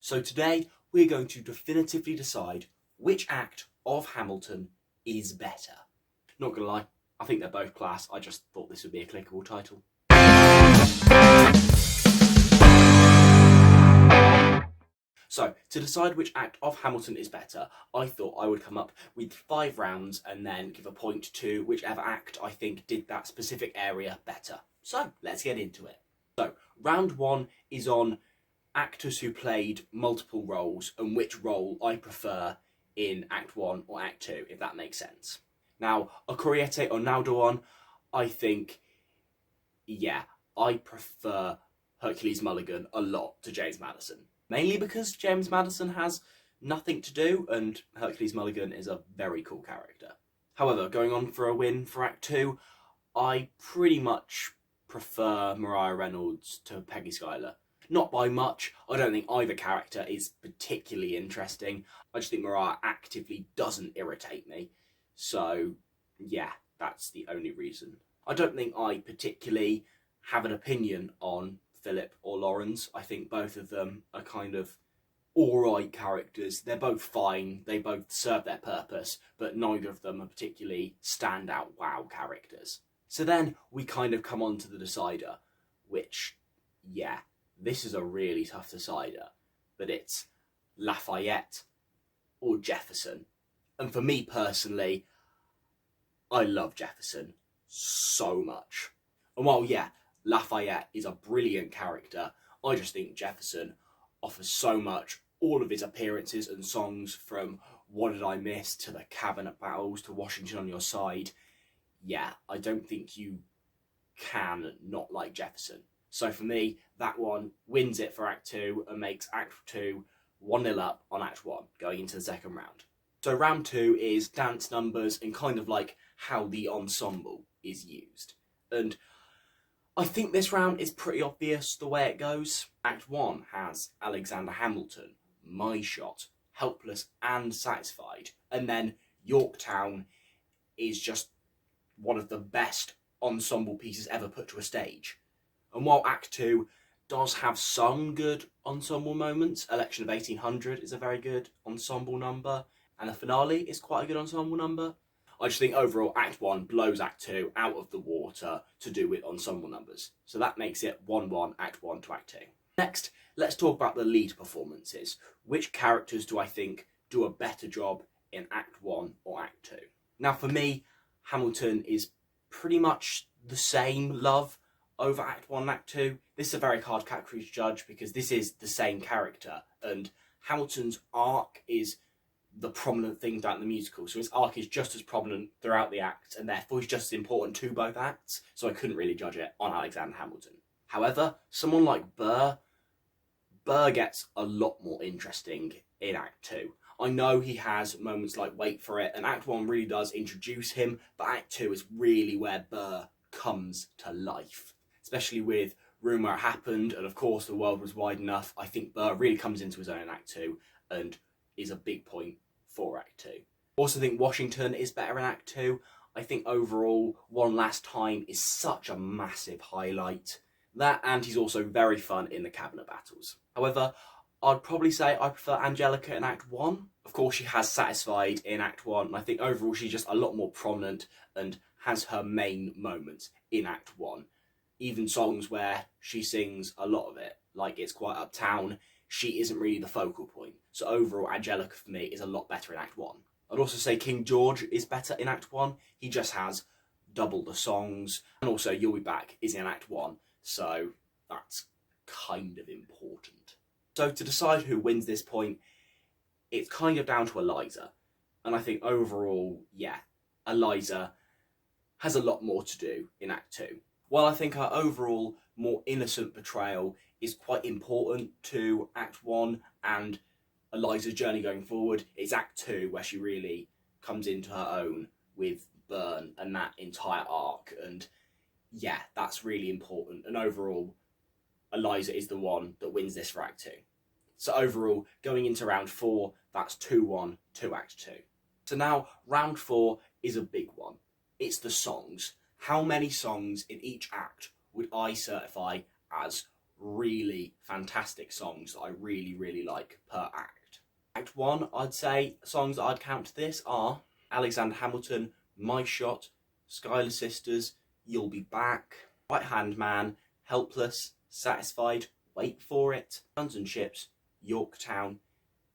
So today we're going to definitively decide which act of Hamilton is better. Not gonna lie, I think they're both class. I just thought this would be a clickable title. So, to decide which act of Hamilton is better, I thought I would come up with 5 rounds and then give a point to whichever act I think did that specific area better. So, let's get into it. So, round 1 is on actors who played multiple roles and which role I prefer in Act 1 or Act 2, if that makes sense. Now, Okieriete Onaodowan, I think, yeah, I prefer Hercules Mulligan a lot to James Madison. Mainly because James Madison has nothing to do and Hercules Mulligan is a very cool character. However, going on for a win for Act 2, I pretty much prefer Mariah Reynolds to Peggy Schuyler. Not by much. I don't think either character is particularly interesting. I just think Mariah actively doesn't irritate me. So, yeah, that's the only reason. I don't think I particularly have an opinion on Philip or Lawrence. I think both of them are kind of alright characters. They're both fine, they both serve their purpose, but neither of them are particularly standout wow characters. So then we kind of come on to the decider, which, yeah, this is a really tough decider, but it's Lafayette or Jefferson. And for me personally, I love Jefferson so much. And while, yeah, Lafayette is a brilliant character, I just think Jefferson offers so much. All of his appearances and songs, from What Did I Miss to the Cabinet Battles to Washington on Your Side, yeah, I don't think you can not like Jefferson. So for me, that one wins it for Act 2 and makes Act 2 1-0 up on Act 1, going into the second round. So round 2 is dance numbers and kind of like how the ensemble is used. And I think this round is pretty obvious the way it goes. Act 1 has Alexander Hamilton, My Shot, Helpless and Satisfied. And then Yorktown is just one of the best ensemble pieces ever put to a stage. And while Act 2 does have some good ensemble moments, Election of 1800 is a very good ensemble number, and the finale is quite a good ensemble number, I just think overall Act 1 blows Act 2 out of the water to do with ensemble numbers. So that makes it 1-1, Act 1 to Act 2. Next, let's talk about the lead performances. Which characters do I think do a better job in Act 1 or Act 2? Now for me, Hamilton is pretty much the same love over Act 1 and Act 2. This is a very hard category to judge because this is the same character, and Hamilton's arc is the prominent thing throughout the musical. So his arc is just as prominent throughout the act, and therefore he's just as important to both acts, so I couldn't really judge it on Alexander Hamilton. However, someone like Burr gets a lot more interesting in Act 2. I know he has moments like Wait For It, and Act 1 really does introduce him, but Act 2 is really where Burr comes to life. Especially with Room Where It Happened, and of course The World Was Wide Enough, I think Burr really comes into his own in Act 2, and is a big point for Act 2. Also think Washington is better in Act 2. I think overall One Last Time is such a massive highlight. That, and he's also very fun in the cabinet battles. However, I'd probably say I prefer Angelica in Act 1. Of course she has Satisfied in Act 1, and I think overall she's just a lot more prominent and has her main moments in Act 1. Even songs where she sings a lot of it, like It's Quite Uptown, she isn't really the focal point. So overall, Angelica for me is a lot better in Act 1. I'd also say King George is better in Act 1. He just has double the songs. And also You'll Be Back is in Act 1. So that's kind of important. So to decide who wins this point, it's kind of down to Eliza. And I think overall, yeah, Eliza has a lot more to do in Act 2. While I think her overall more innocent portrayal is quite important to Act 1 and Eliza's journey going forward, it's Act 2 where she really comes into her own with Burn and that entire arc, and yeah, that's really important. And overall, Eliza is the one that wins this for Act 2. So overall, going into round 4, that's 2-1 to Act 2. So now, round 4 is a big one. It's the songs. How many songs in each act would I certify as really fantastic songs that I really, really like per act. Act 1, I'd say songs that I'd count to this are Alexander Hamilton, My Shot, Schuyler Sisters, You'll Be Back, Right Hand Man, Helpless, Satisfied, Wait For It, Guns and Ships, Yorktown,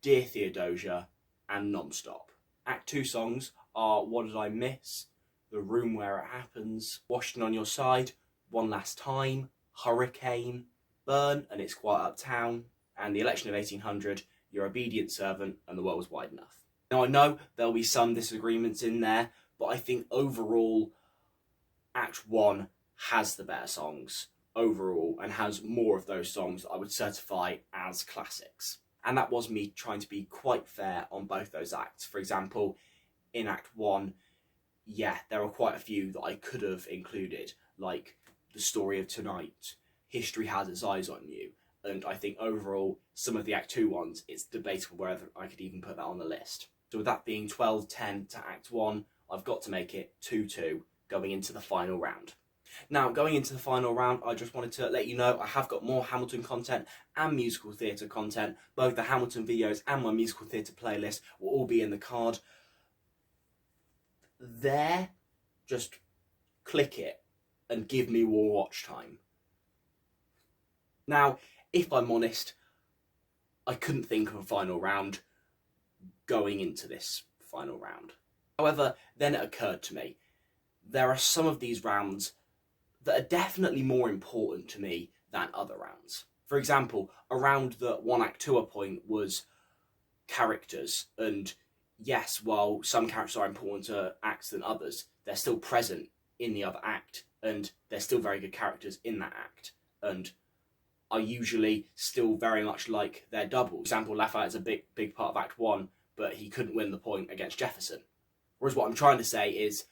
Dear Theodosia, and Non-Stop. Act 2 songs are What Did I Miss, The Room Where It Happens, Washington on Your Side, One Last Time, Hurricane, Burn and It's Quiet Uptown, and The Election of 1800, Your Obedient Servant, and The World Was Wide Enough. Now I know there'll be some disagreements in there, but I think overall Act 1 has the better songs overall and has more of those songs that I would certify as classics. And that was me trying to be quite fair on both those acts. For example, in Act 1, yeah, there are quite a few that I could have included, like The Story of Tonight, History Has Its Eyes on You, and I think overall some of the Act 2 ones, it's debatable whether I could even put that on the list. So with that being 12-10 to Act 1, I've got to make it 2-2 going into the final round. Now, going into the final round, I just wanted to let you know I have got more Hamilton content and musical theatre content. Both the Hamilton videos and my musical theatre playlist will all be in the card there. Just click it and give me more watch time. Now, if I'm honest, I couldn't think of a final round going into this final round. However, then it occurred to me, there are some of these rounds that are definitely more important to me than other rounds. For example, a round that one act to a point was characters, and yes, while some characters are important to acts than others, they're still present in the other act, and they're still very good characters in that act, and are usually still very much like their double. For example, Lafayette's a big part of Act 1, but he couldn't win the point against Jefferson. Whereas what I'm trying to say is,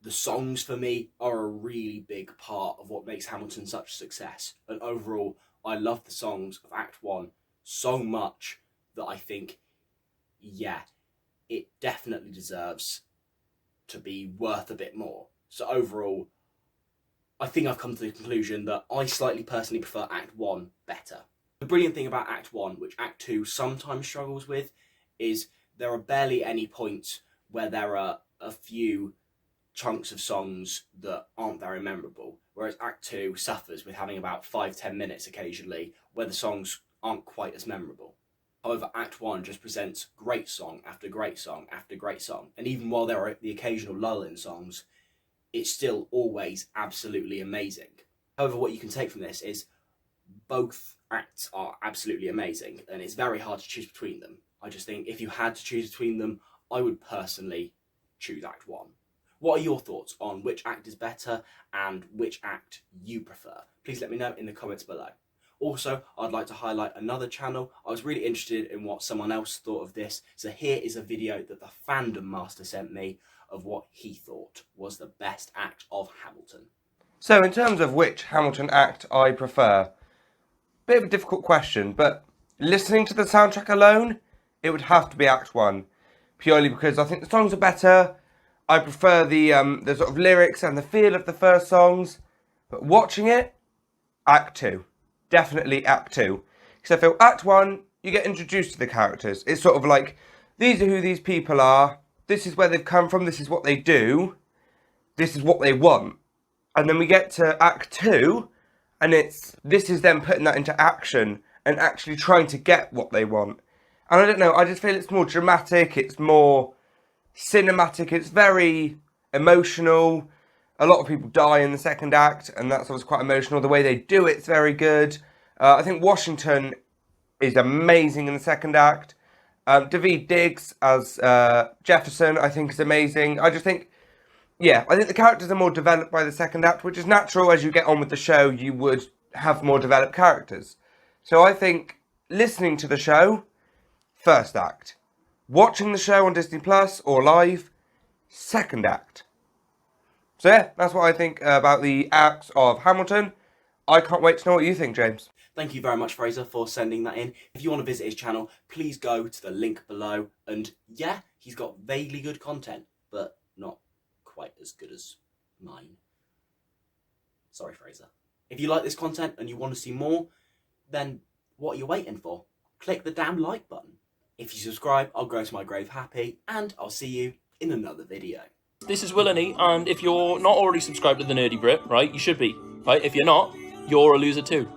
the songs for me are a really big part of what makes Hamilton such a success. And overall, I love the songs of Act 1 so much that I think, yeah, it definitely deserves to be worth a bit more. So overall, I think I've come to the conclusion that I slightly personally prefer Act 1 better. The brilliant thing about Act 1, which Act 2 sometimes struggles with, is there are barely any points where there are a few chunks of songs that aren't very memorable, whereas Act 2 suffers with having about 5-10 minutes occasionally where the songs aren't quite as memorable. However, Act 1 just presents great song after great song after great song, and even while there are the occasional lull in songs, it's still always absolutely amazing. However, what you can take from this is both acts are absolutely amazing, and it's very hard to choose between them. I just think if you had to choose between them, I would personally choose Act 1. What are your thoughts on which act is better and which act you prefer? Please let me know in the comments below. Also, I'd like to highlight another channel. I was really interested in what someone else thought of this, so here is a video that the Fandom Master sent me of what he thought was the best act of Hamilton. So in terms of which Hamilton act I prefer, bit of a difficult question, but listening to the soundtrack alone, it would have to be Act 1, purely because I think the songs are better. I prefer the sort of lyrics and the feel of the first songs, but watching it, Act 2. Definitely Act 2. Because I feel Act 1, you get introduced to the characters. It's sort of like, these are who these people are, this is where they've come from, this is what they do, this is what they want. And then we get to Act 2, and this is them putting that into action and actually trying to get what they want. And I don't know, I just feel it's more dramatic, it's more cinematic, it's very emotional. A lot of people die in the second act, and that's always quite emotional. The way they do it's very good. I think Washington is amazing in the second act. Daveed Diggs as Jefferson, I think, is amazing. I think the characters are more developed by the second act, which is natural. As you get on with the show, you would have more developed characters. So I think listening to the show, first act. Watching the show on Disney Plus or live, second act. So yeah, that's what I think about the acts of Hamilton. I can't wait to know what you think, James. Thank you very much, Fraser, for sending that in. If you want to visit his channel, please go to the link below. And yeah, he's got vaguely good content, but not quite as good as mine. Sorry, Fraser. If you like this content and you want to see more, then what are you waiting for? Click the damn like button. If you subscribe, I'll go to my grave happy, and I'll see you in another video. This is Willany, and if you're not already subscribed to The Nerdy Brit, right, you should be, right? If you're not, you're a loser too.